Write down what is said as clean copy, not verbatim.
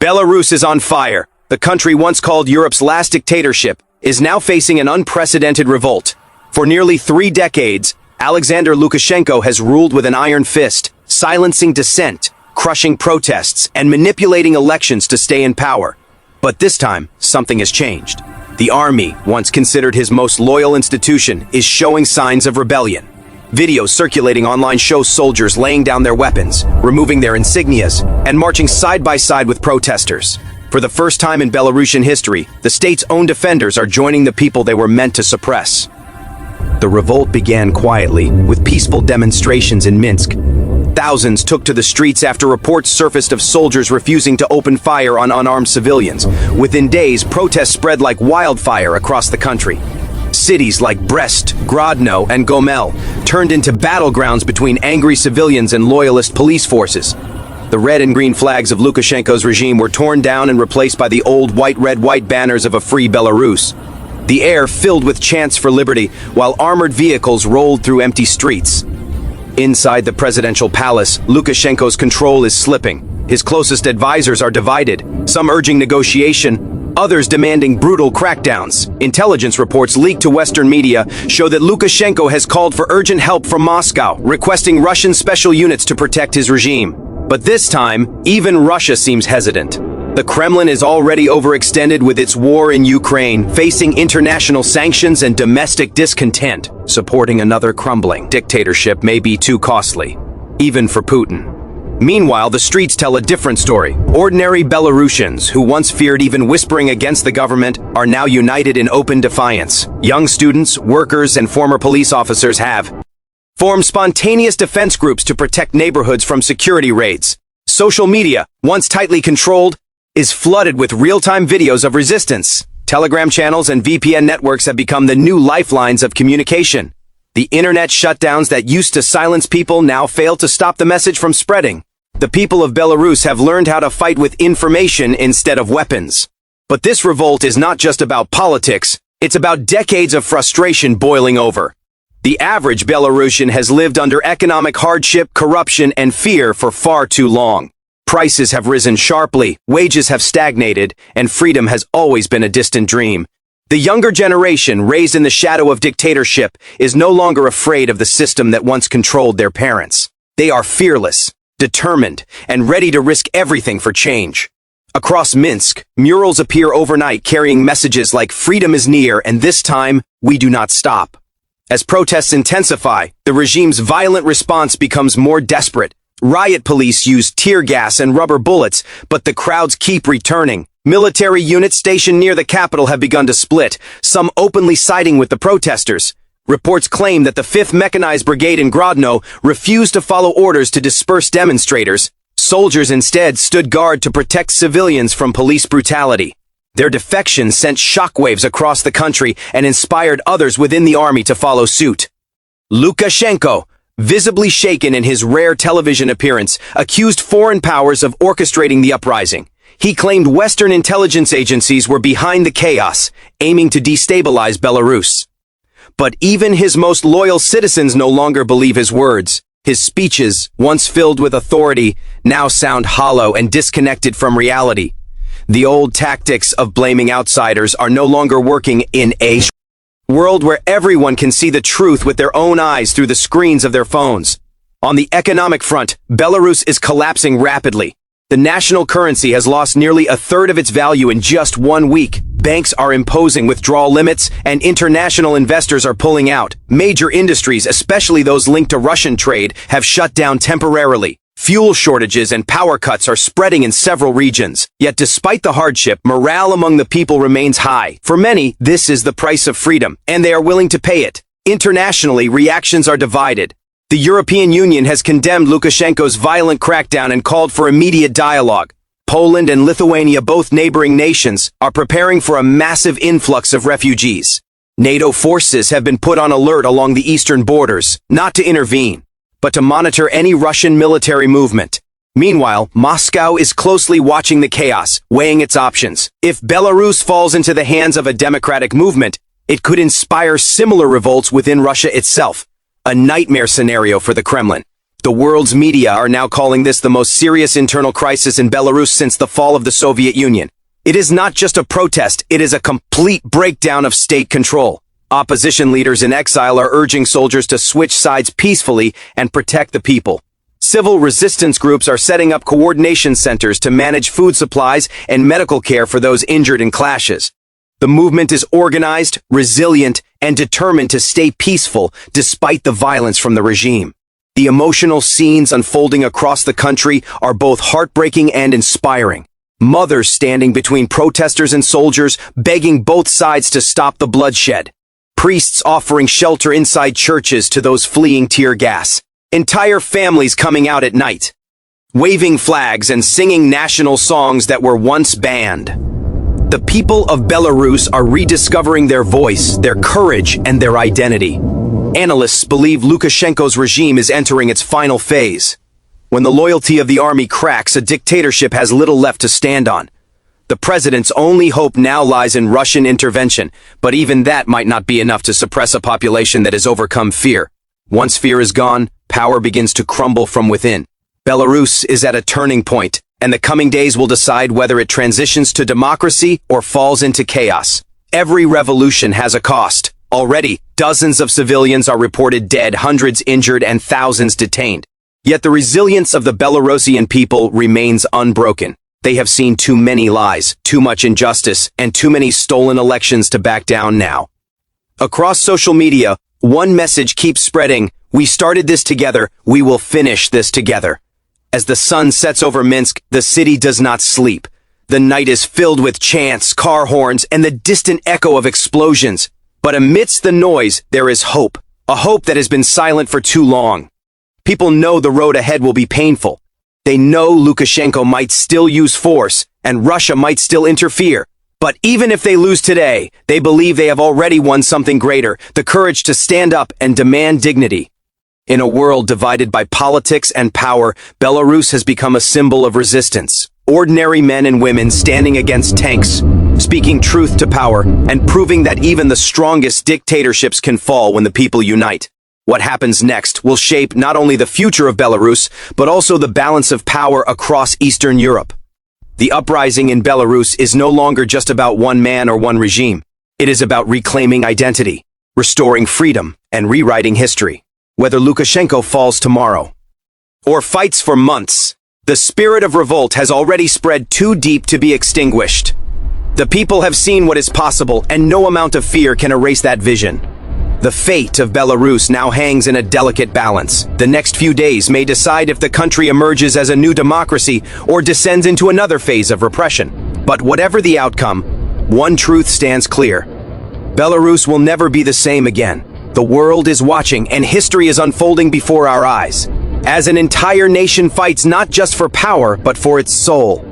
Belarus is on fire. The country once called Europe's last dictatorship is now facing an unprecedented revolt. For nearly 3 decades, Alexander Lukashenko has ruled with an iron fist, silencing dissent, crushing protests, and manipulating elections to stay in power. But this time, something has changed. The army, once considered his most loyal institution, is showing signs of rebellion. Videos circulating online show soldiers laying down their weapons, removing their insignias, and marching side by side with protesters. For the first time in Belarusian history, the state's own defenders are joining the people they were meant to suppress. The revolt began quietly, with peaceful demonstrations in Minsk. Thousands took to the streets after reports surfaced of soldiers refusing to open fire on unarmed civilians. Within days, protests spread like wildfire across the country. Cities like Brest, Grodno, and Gomel turned into battlegrounds between angry civilians and loyalist police forces. The red and green flags of Lukashenko's regime were torn down and replaced by the old white-red-white banners of a free Belarus. The air filled with chants for liberty, while armored vehicles rolled through empty streets. Inside the presidential palace, Lukashenko's control is slipping. His closest advisors are divided, some urging negotiation, others demanding brutal crackdowns. Intelligence reports leaked to Western media show that Lukashenko has called for urgent help from Moscow, requesting Russian special units to protect his regime. But this time, even Russia seems hesitant. The Kremlin is already overextended with its war in Ukraine, facing international sanctions and domestic discontent. Supporting another crumbling dictatorship may be too costly, even for Putin. Meanwhile, the streets tell a different story. Ordinary Belarusians, who once feared even whispering against the government, are now united in open defiance. Young students, workers, and former police officers have formed spontaneous defense groups to protect neighborhoods from security raids. Social media, once tightly controlled, is flooded with real-time videos of resistance. Telegram channels and VPN networks have become the new lifelines of communication. The internet shutdowns that used to silence people now fail to stop the message from spreading. The people of Belarus have learned how to fight with information instead of weapons. But this revolt is not just about politics, it's about decades of frustration boiling over. The average Belarusian has lived under economic hardship, corruption, and fear for far too long. Prices have risen sharply, wages have stagnated, and freedom has always been a distant dream. The younger generation, raised in the shadow of dictatorship, is no longer afraid of the system that once controlled their parents. They are fearless, determined, and ready to risk everything for change. Across Minsk, murals appear overnight carrying messages like "Freedom is near, and this time, we do not stop." As protests intensify, the regime's violent response becomes more desperate. Riot police use tear gas and rubber bullets, but the crowds keep returning. Military units stationed near the capital have begun to split, some openly siding with the protesters. Reports claim that the 5th Mechanized Brigade in Grodno refused to follow orders to disperse demonstrators. Soldiers instead stood guard to protect civilians from police brutality. Their defection sent shockwaves across the country and inspired others within the army to follow suit. Lukashenko, visibly shaken in his rare television appearance, accused foreign powers of orchestrating the uprising. He claimed Western intelligence agencies were behind the chaos, aiming to destabilize Belarus. But even his most loyal citizens no longer believe his words. His speeches, once filled with authority, now sound hollow and disconnected from reality. The old tactics of blaming outsiders are no longer working in a world where everyone can see the truth with their own eyes through the screens of their phones. On the economic front, Belarus is collapsing rapidly. The national currency has lost nearly a third of its value in just 1 week. Banks are imposing withdrawal limits, and international investors are pulling out. Major industries, especially those linked to Russian trade, have shut down temporarily. Fuel shortages and power cuts are spreading in several regions. Yet despite the hardship, morale among the people remains high. For many, this is the price of freedom, and they are willing to pay it. Internationally, reactions are divided. The European Union has condemned Lukashenko's violent crackdown and called for immediate dialogue. Poland and Lithuania, both neighboring nations, are preparing for a massive influx of refugees. NATO forces have been put on alert along the eastern borders, not to intervene, but to monitor any Russian military movement. Meanwhile, Moscow is closely watching the chaos, weighing its options. If Belarus falls into the hands of a democratic movement, it could inspire similar revolts within Russia itself. A nightmare scenario for the Kremlin. The world's media are now calling this the most serious internal crisis in Belarus since the fall of the Soviet Union. It is not just a protest, it is a complete breakdown of state control. Opposition leaders in exile are urging soldiers to switch sides peacefully and protect the people. Civil resistance groups are setting up coordination centers to manage food supplies and medical care for those injured in clashes. The movement is organized, resilient, and determined to stay peaceful despite the violence from the regime. The emotional scenes unfolding across the country are both heartbreaking and inspiring. Mothers standing between protesters and soldiers, begging both sides to stop the bloodshed. Priests offering shelter inside churches to those fleeing tear gas. Entire families coming out at night, waving flags and singing national songs that were once banned. The people of Belarus are rediscovering their voice, their courage, and their identity. Analysts believe Lukashenko's regime is entering its final phase. When the loyalty of the army cracks, a dictatorship has little left to stand on. The president's only hope now lies in Russian intervention, but even that might not be enough to suppress a population that has overcome fear. Once fear is gone, power begins to crumble from within. Belarus is at a turning point, and the coming days will decide whether it transitions to democracy or falls into chaos. Every revolution has a cost. Already, dozens of civilians are reported dead, hundreds injured, and thousands detained. Yet the resilience of the Belarusian people remains unbroken. They have seen too many lies, too much injustice, and too many stolen elections to back down now. Across social media, one message keeps spreading: we started this together, we will finish this together. As the sun sets over Minsk, the city does not sleep. The night is filled with chants, car horns, and the distant echo of explosions. But amidst the noise, there is hope. A hope that has been silent for too long. People know the road ahead will be painful. They know Lukashenko might still use force, and Russia might still interfere. But even if they lose today, they believe they have already won something greater, the courage to stand up and demand dignity. In a world divided by politics and power, Belarus has become a symbol of resistance. Ordinary men and women standing against tanks, speaking truth to power, and proving that even the strongest dictatorships can fall when the people unite. What happens next will shape not only the future of Belarus, but also the balance of power across Eastern Europe. The uprising in Belarus is no longer just about one man or one regime. It is about reclaiming identity, restoring freedom, and rewriting history. Whether Lukashenko falls tomorrow or fights for months, the spirit of revolt has already spread too deep to be extinguished. The people have seen what is possible, and no amount of fear can erase that vision. The fate of Belarus now hangs in a delicate balance. The next few days may decide if the country emerges as a new democracy or descends into another phase of repression. But whatever the outcome, one truth stands clear. Belarus will never be the same again. The world is watching, and history is unfolding before our eyes, as an entire nation fights not just for power, but for its soul.